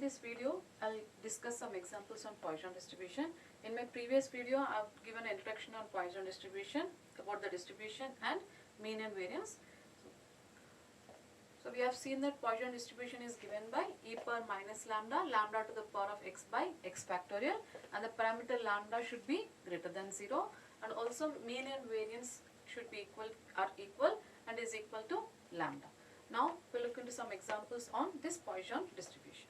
this video, I'll discuss some examples on Poisson distribution. In my previous video, I've given an introduction on Poisson distribution, about the distribution and mean and variance. So we have seen that Poisson distribution is given by e power minus lambda, lambda to the power of x by x factorial, and the parameter lambda should be greater than 0, and also mean and variance should be equal and is equal to lambda. Now we'll look into some examples on this Poisson distribution.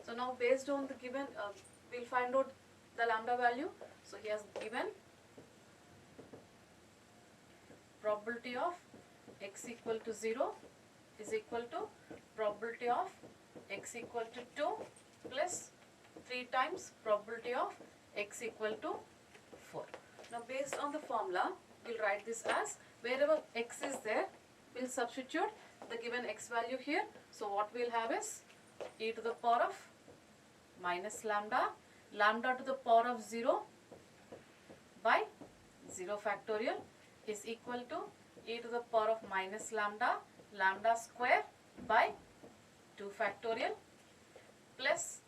So now based on the given, we'll find out the lambda value. So he has given probability of x equal to 0 is equal to probability of x equal to 2 plus 3 times probability of x equal to 4. Now based on the formula, we'll write this as, wherever x is there, we'll substitute the given x value here. So what we'll have is e to the power of minus lambda, lambda to the power of 0 by 0 factorial is equal to e to the power of minus lambda, lambda square by 2 factorial plus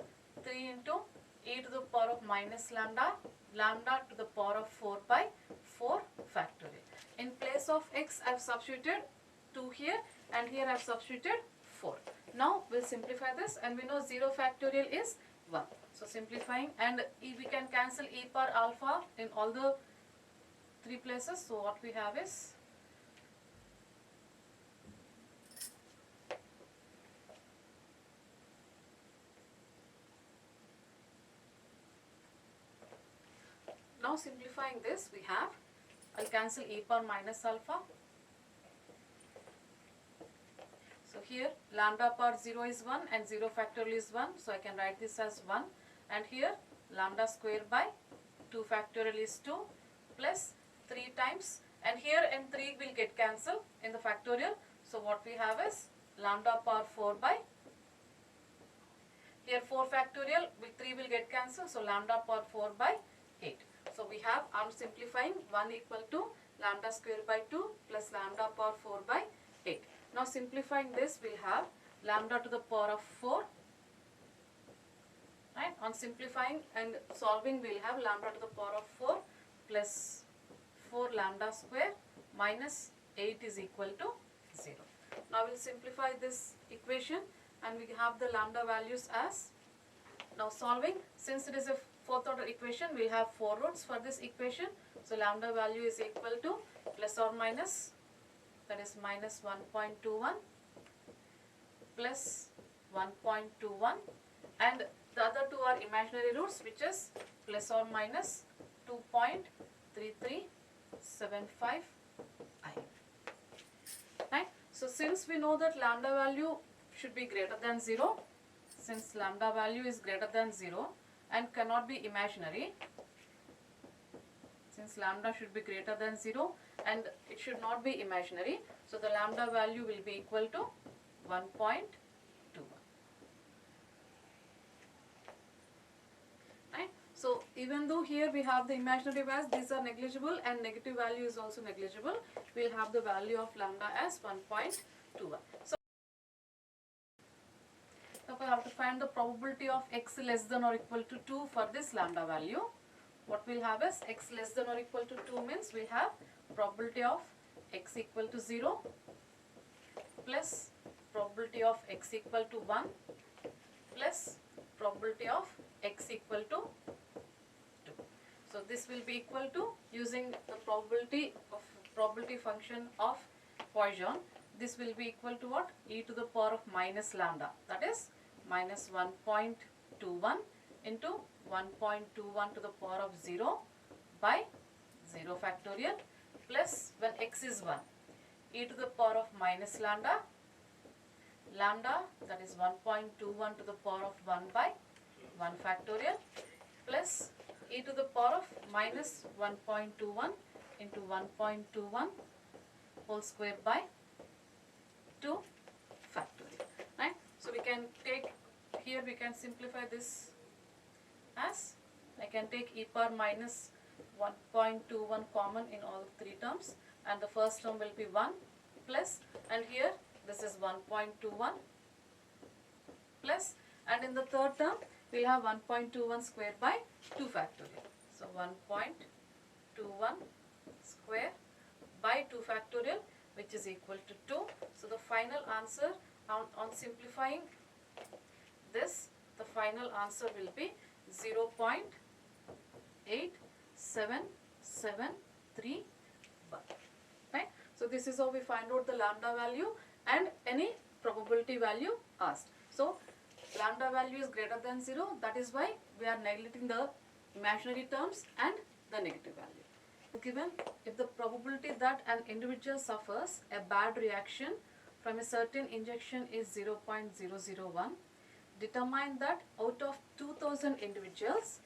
3 into e to the power of minus lambda, lambda to the power of 4 by 4 factorial. In place of x, I have substituted 2 here, and here I have substituted 4. Now we'll simplify this, and we know 0 factorial is 1. So simplifying, and we can cancel e power alpha in all the 3 places. So what we have is now simplifying this, we have, I'll cancel e power minus alpha. So here lambda power 0 is 1 and 0 factorial is 1. So I can write this as 1. And here lambda square by 2 factorial is 2 plus 3 times. And here and 3 will get cancelled in the factorial. So what we have is lambda power 4 by, here 4 factorial, 3 will get cancelled. So lambda power 4 by 8. So we have, I'm simplifying, 1 equal to lambda square by 2 plus lambda power 4 by 8. Now simplifying this, we'll have lambda to the power of 4. Right? On simplifying and solving, we'll have lambda to the power of 4 plus 4 lambda square minus 8 is equal to 0. Now we'll simplify this equation, and we have the lambda values as, now solving, since it is a fourth order equation, we'll have 4 roots for this equation. So lambda value is equal to plus or minus, that is minus 1.21 plus 1.21, and the other two are imaginary roots, which is plus or minus 2.3375 I. Right? So since we know that lambda value should be greater than 0, since lambda value is greater than 0 and cannot be imaginary, since lambda should be greater than 0 and it should not be imaginary, so the lambda value will be equal to 1.21. Right? So even though here we have the imaginary values, these are negligible, and negative value is also negligible, we will have the value of lambda as 1.21. So we have to find the probability of x less than or equal to 2 for this lambda value. What we'll have is x less than or equal to 2 means we have probability of x equal to 0 plus probability of x equal to 1 plus probability of x equal to 2. So this will be equal to, using the probability function of Poisson, this will be equal to what? E to the power of minus lambda, that is minus 1.21 into 1.21 to the power of 0 by 0 factorial plus, when x is 1, e to the power of minus lambda, lambda, that is 1.21 to the power of 1 by 1 factorial plus e to the power of minus 1.21 into 1.21 whole square by 2 factorial. Right? So we can take, here we can simplify this as, I can take e power minus 1.21 common in all 3 terms, and the first term will be 1 plus, and here this is 1.21 plus, And in the third term, we'll have 1.21 square by 2 factorial. So 1.21 square by 2 factorial, which is equal to 2. So the final answer on simplifying this, the final answer will be 0.87731. Right? So this is how we find out the lambda value and any probability value asked. So lambda value is greater than 0, that is why we are neglecting the imaginary terms and the negative value. Given if the probability that an individual suffers a bad reaction from a certain injection is 0.001, determine that out of 2000 individuals,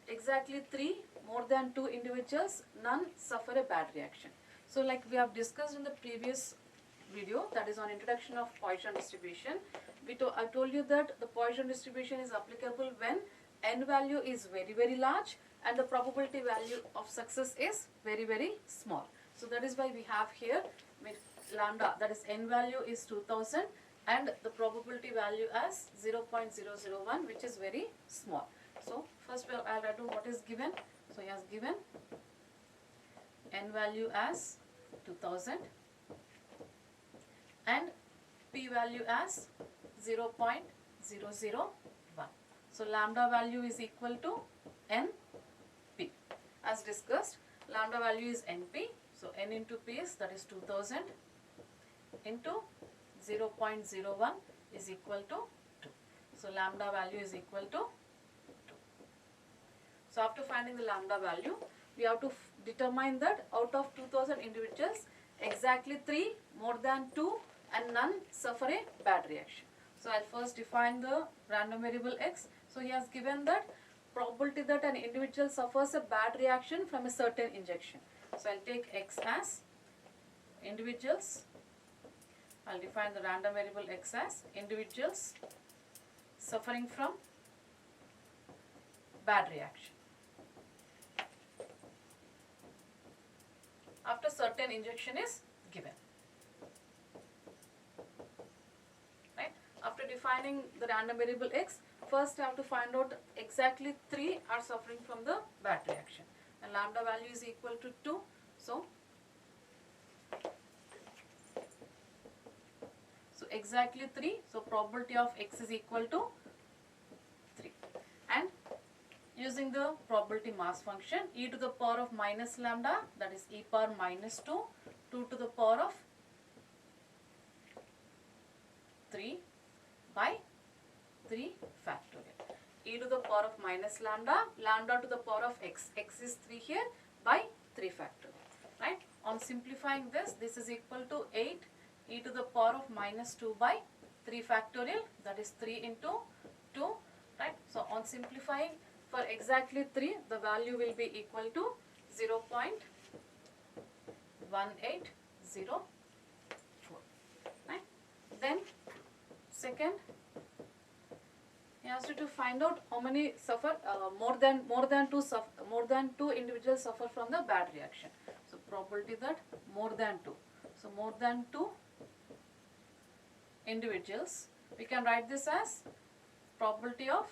exactly 3 more than 2 individuals, none suffer a bad reaction. So like we have discussed in the previous video, that is on introduction of Poisson distribution, I told you that the Poisson distribution is applicable when n value is very large and the probability value of success is very small. So that is why we have here with lambda, that is n value is 2000 and the probability value as 0.001, which is very small. So first I'll write down what is given. So he has given n value as 2000 and p value as 0.001. So lambda value is equal to np. As discussed, lambda value is np. So n into p is, that is 2000 into 0.01 is equal to 2. So lambda value is equal to 2. So after finding the lambda value, we have to determine that out of 2000 individuals, exactly 3 more than 2 and none suffer a bad reaction. So I'll first define the random variable x. So he has given that probability that an individual suffers a bad reaction from a certain injection. So I'll take x as individuals. I'll define the random variable x as individuals suffering from bad reaction after certain injection is given. Right? After defining the random variable x, first I have to find out exactly 3 are suffering from the bad reaction. And lambda value is equal to 2. So exactly 3. So probability of x is equal to 3. And using the probability mass function, e to the power of minus lambda, that is e power minus 2, 2 to the power of 3 by 3 factorial. E to the power of minus lambda, lambda to the power of x. X is 3 here by 3 factorial. Right? On simplifying this, this is equal to 8 e to the power of minus 2 by 3 factorial, that is 3 into 2. Right? So on simplifying, for exactly 3, the value will be equal to 0.1804. Right? Then second, he has to find out how many suffer more than 2 individuals suffer from the bad reaction. So probability that more than 2. So more than 2 individuals, we can write this as probability of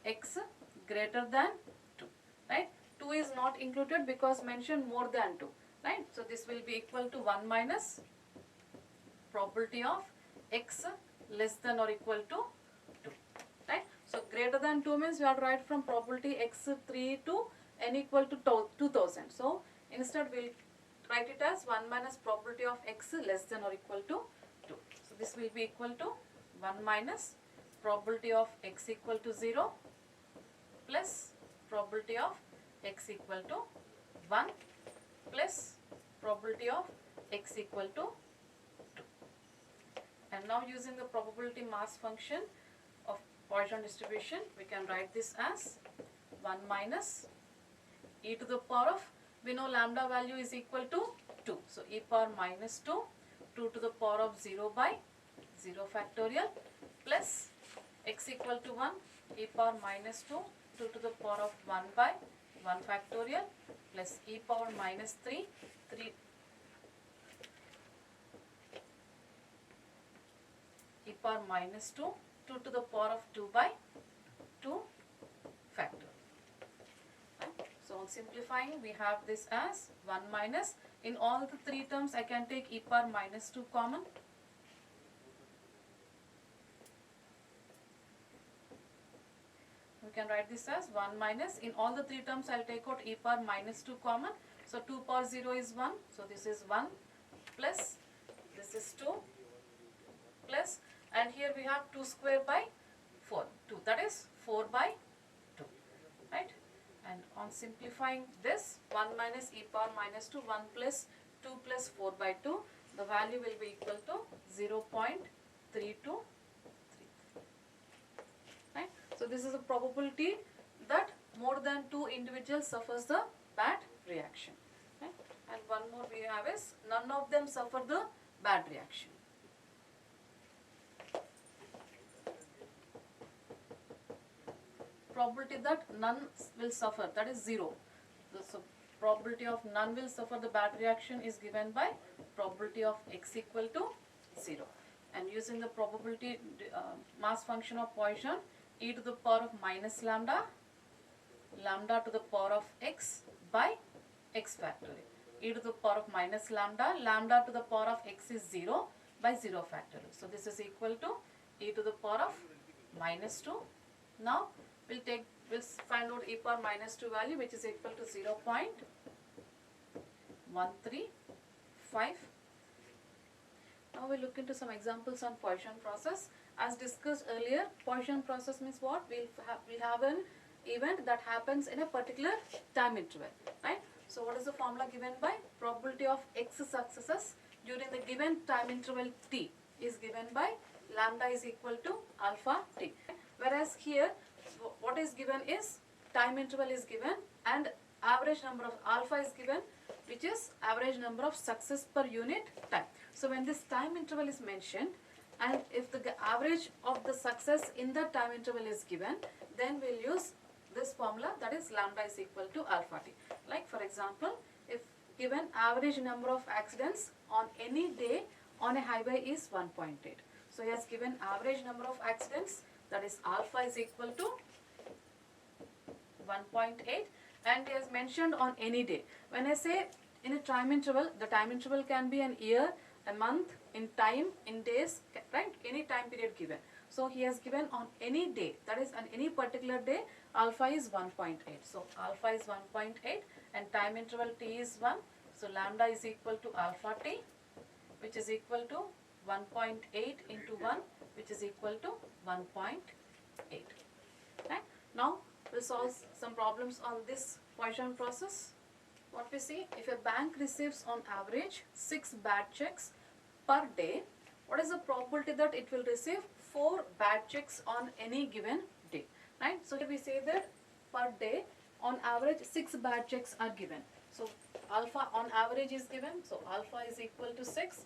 x greater than 2. Right? 2 is not included because mentioned more than 2. Right? So this will be equal to 1 minus probability of x less than or equal to 2. Right? So greater than 2 means we have to write from probability x3 to n equal to 2000. So instead we will write it as 1 minus probability of x less than or equal to 2. So this will be equal to 1 minus probability of x equal to 0 plus probability of x equal to 1 plus probability of x equal to 2. And now using the probability mass function of Poisson distribution, we can write this as 1 minus e to the power of, we know lambda value is equal to 2. So e power minus 2, 2 to the power of 0 by 0 factorial plus x equal to 1, e power minus 2, 2 to the power of 1 by 1 factorial plus e power minus 3, 3 e power minus 2, 2 2 to the power of 2 by 2 factorial. Right? So on simplifying, we have this as 1 minus, in all the three terms I can take e power minus 2 common. We can write this as 1 minus, in all the three terms I'll take out e power minus 2 common. So 2 power 0 is 1, so this is 1 plus, this is 2 plus, and here we have 2 square by 4, 2, that is 4 by 2, right? And on simplifying this, 1 minus e power minus 2, 1 plus 2 plus 4 by 2, the value will be equal to 0.323. Right? So this is a probability that more than 2 individuals suffers the bad reaction. Right? And one more we have is none of them suffer the bad reaction. Probability that none will suffer, that is 0. So probability of none will suffer the bad reaction is given by probability of x equal to 0. And using the probability mass function of Poisson, e to the power of minus lambda, lambda to the power of x by x factorial. E to the power of minus lambda, lambda to the power of x is 0 by 0 factorial. So this is equal to e to the power of minus 2. Now we'll find out e power minus 2 value, which is equal to 0.135. Now we'll look into some examples on Poisson process. As discussed earlier, Poisson process means what? We'll have an event that happens in a particular time interval, right? So what is the formula given by? Probability of x successes during the given time interval t is given by lambda is equal to alpha t. Whereas here, what is given is time interval is given and average number of alpha is given, which is average number of success per unit time. So when this time interval is mentioned, and if the average of the success in the time interval is given, then we'll use this formula, that is lambda is equal to alpha t. Like for example, if given average number of accidents on any day on a highway is 1.8. So he has given average number of accidents, that is alpha is equal to 1.8, and he has mentioned on any day. When I say in a time interval, the time interval can be an year, a month, in time, in days, right? Any time period given. So he has given on any day, that is on any particular day, alpha is 1.8. So alpha is 1.8 and time interval t is 1. So lambda is equal to alpha t, which is equal to 1.8 into 1, which is equal to 1.8. Right? Now we'll solve some problems on this Poisson process. What we see, if a bank receives on average 6 bad checks per day, what is the probability that it will receive 4 bad checks on any given day? Right? So here we say that per day on average 6 bad checks are given. So alpha on average is given, so alpha is equal to 6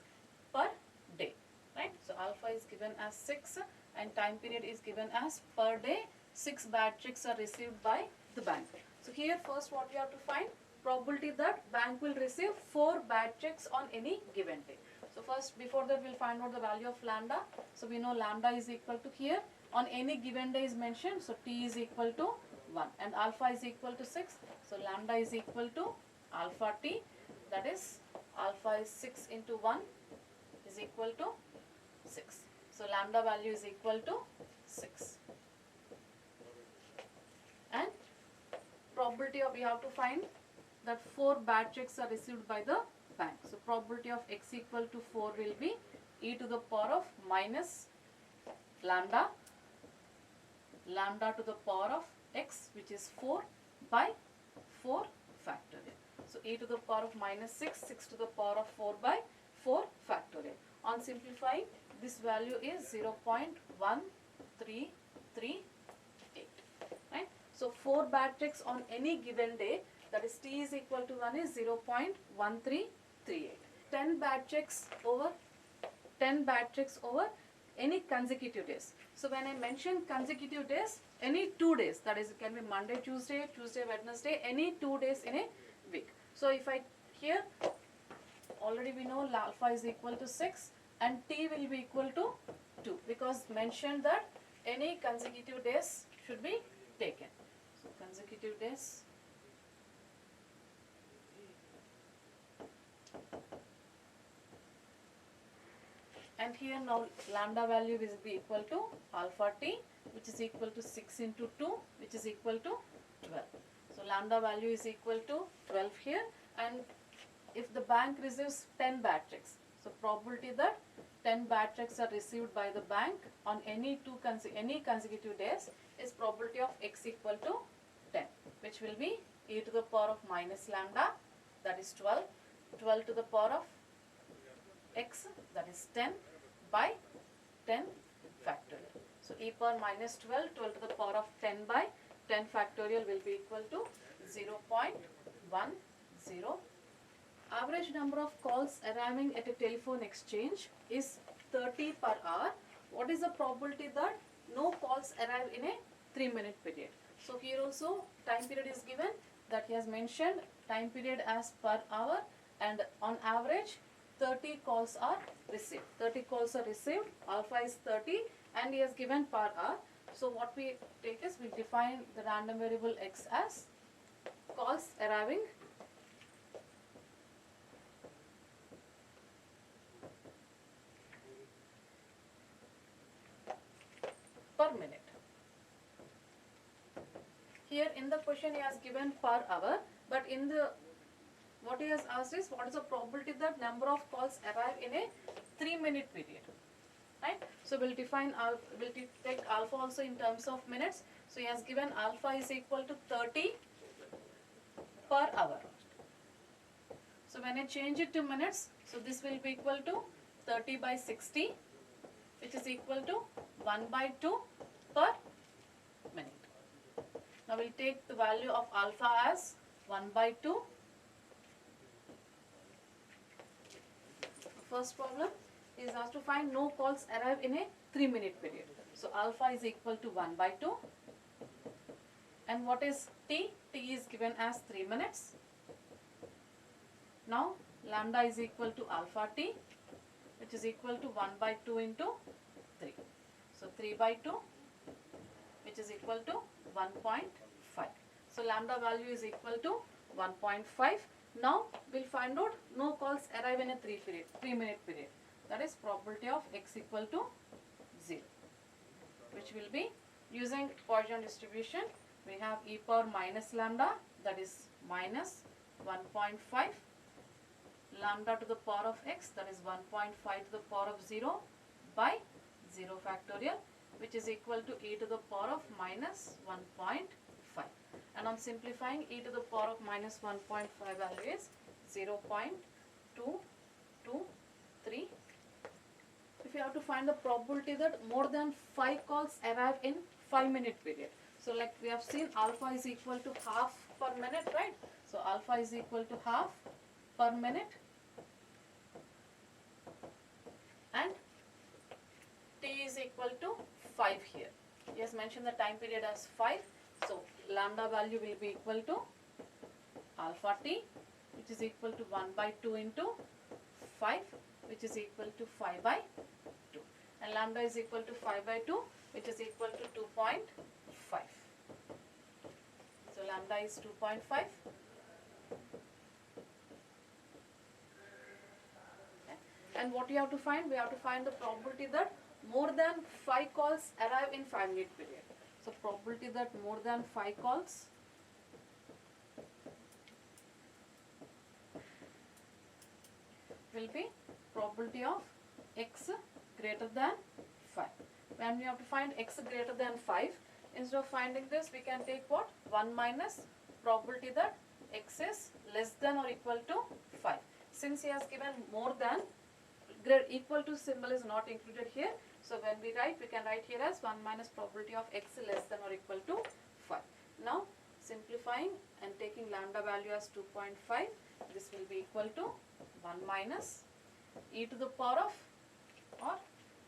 per day. Right? So alpha is given as 6 and time period is given as per day 6 bad checks are received by the bank. So here first what we have to find, probability that bank will receive 4 bad checks on any given day. So first, before that, we'll find out the value of lambda. So we know lambda is equal to here, on any given day is mentioned, so t is equal to 1 and alpha is equal to 6. So lambda is equal to alpha t, that is alpha is 6 into 1 is equal to 6. So lambda value is equal to 6. And probability of, we have to find that 4 bad checks are received by the bank. So probability of x equal to 4 will be e to the power of minus lambda, lambda to the power of x, which is 4 by 4 factorial. So e to the power of minus 6, 6 to the power of 4 by 4 factorial. On simplifying, this value is 0.1338. Right? So 4 bad checks on any given day, that is t is equal to 1 is 0.1338. 10 bad checks over any consecutive days. So when I mention consecutive days, any 2 days, that is it can be Monday, Tuesday, Wednesday, any 2 days in a week. So if I here already we know alpha is equal to 6 and t will be equal to 2, because mentioned that any consecutive days should be taken. So consecutive days. And here now lambda value will be equal to alpha t, which is equal to 6 into 2, which is equal to 12. So lambda value is equal to 12 here, and if the bank receives 10 bad checks, so probability that 10 bad checks are received by the bank on any consecutive days is probability of x equal to 10, which will be e to the power of minus lambda, that is 12, 12 to the power of x, that is 10, by 10 factorial. So e power minus 12, 12 to the power of 10 by 10 factorial will be equal to 0.10. Average number of calls arriving at a telephone exchange is 30 per hour. What is the probability that no calls arrive in a 3-minute period? So here also time period is given, that he has mentioned time period as per hour, and on average 30 calls are received. 30 calls are received, alpha is 30, and he has given per hour. So what we take is, we define the random variable x as calls arriving per minute. Here in the question he has given per hour, but in the what he has asked is, what is the probability that number of calls arrive in a 3-minute period, right? So we'll define we'll take alpha also in terms of minutes. So he has given alpha is equal to 30 per hour. So when I change it to minutes, so this will be equal to 30 by 60, which is equal to 1 by 2 per minute. Now we'll take the value of alpha as 1 by 2. First problem is asked to find no calls arrive in a 3-minute period. So alpha is equal to 1 by 2. And what is t? T is given as 3 minutes. Now lambda is equal to alpha t, which is equal to 1 by 2 into 3. So 3 by 2, which is equal to 1.5. So lambda value is equal to 1.5. Now we'll find out no calls arrive in a 3-minute period. That is probability of x equal to 0, which will be using Poisson distribution. We have e power minus lambda, that is minus 1.5, lambda to the power of x, that is 1.5 to the power of 0 by 0 factorial, which is equal to e to the power of minus 1.5. And on simplifying, e to the power of minus 1.5 value is 0.223. If you have to find the probability that more than 5 calls arrive in 5-minute period. So like we have seen, alpha is equal to half per minute, right? So alpha is equal to half per minute, and t is equal to 5 here. He has mentioned the time period as 5. So lambda value will be equal to alpha t, which is equal to 1 by 2 into 5, which is equal to 5 by 2. And lambda is equal to 5 by 2, which is equal to 2.5. So lambda is 2.5. And what you have to find? We have to find the probability that more than 5 calls arrive in 5-minute period. So probability that more than 5 calls will be probability of x greater than 5. When we have to find x greater than 5, instead of finding this, we can take what? 1 minus probability that x is less than or equal to 5. Since he has given more than, equal to symbol is not included here. So when we write, we can write here as 1 minus probability of x less than or equal to 5. Now simplifying and taking lambda value as 2.5, this will be equal to 1 minus e to the power of, or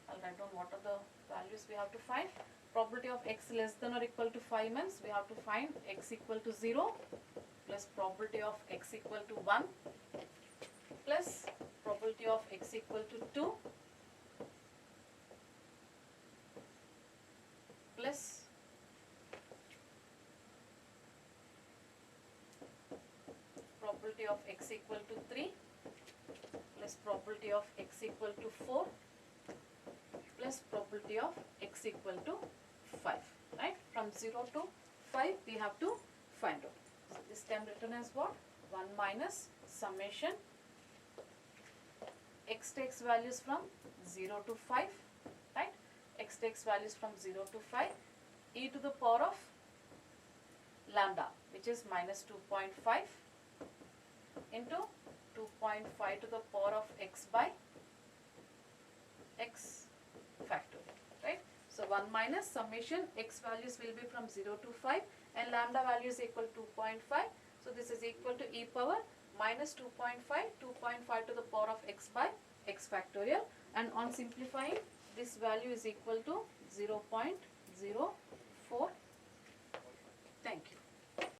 I'll write down what are the values we have to find. Probability of x less than or equal to 5 means we have to find x equal to 0 plus probability of x equal to 1 plus probability of x equal to 2 of x equal to 3 plus probability of x equal to 4 plus probability of x equal to 5, right? From 0 to 5 we have to find out. So this can be written as what? 1 minus summation x takes values from 0 to 5, right? X takes values from 0 to 5 e to the power of lambda, which is minus 2.5 into 2.5 to the power of x by x factorial, right? So 1 minus summation x values will be from 0 to 5 and lambda value is equal to 2.5. So this is equal to e power minus 2.5 to the power of x by x factorial, and on simplifying this value is equal to 0.04. Thank you.